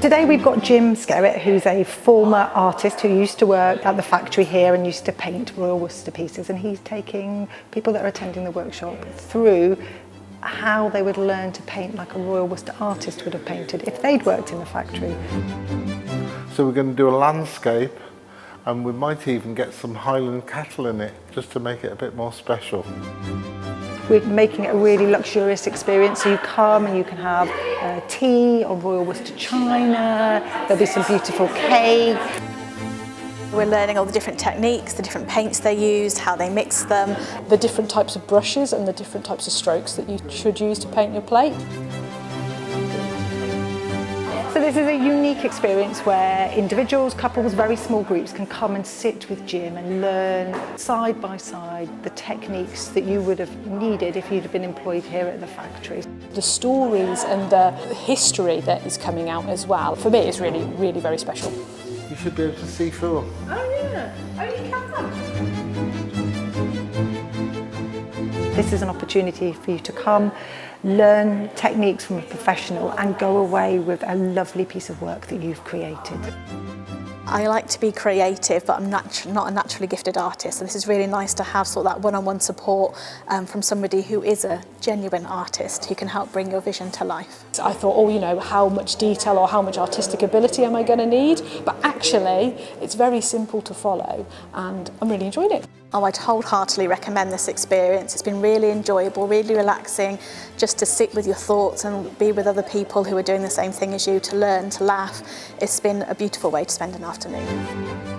Today we've got Jim Skerrett, who's a former artist who used to work at the factory here and used to paint Royal Worcester pieces, and he's taking people that are attending the workshop through how they would learn to paint like a Royal Worcester artist would have painted if they'd worked in the factory. So we're going to do a landscape, and we might even get some Highland cattle in it just to make it a bit more special. We're making it a really luxurious experience, so you come and you can have tea or Royal Worcester china, there'll be some beautiful cake. We're learning all the different techniques, the different paints they used, how they mix them, the different types of brushes and the different types of strokes that you should use to paint your plate. So this is a unique experience where individuals, couples, very small groups can come and sit with Jim and learn side by side the techniques that you would have needed if you'd have been employed here at the factory. The stories and the history that is coming out as well, for me, is really, really very special. You should be able to see through them. Oh yeah, oh you can. This is an opportunity for you to come, learn techniques from a professional and go away with a lovely piece of work that you've created. I like to be creative, but I'm not a naturally gifted artist, so this is really nice to have sort of that one-on-one support from somebody who is a genuine artist who can help bring your vision to life. So I thought, oh, you know, how much detail or how much artistic ability am I going to need? But actually, it's very simple to follow, and I'm really enjoying it. Oh, I'd wholeheartedly recommend this experience. It's been really enjoyable, really relaxing, just to sit with your thoughts and be with other people who are doing the same thing as you, to learn, to laugh. It's been a beautiful way to spend an afternoon.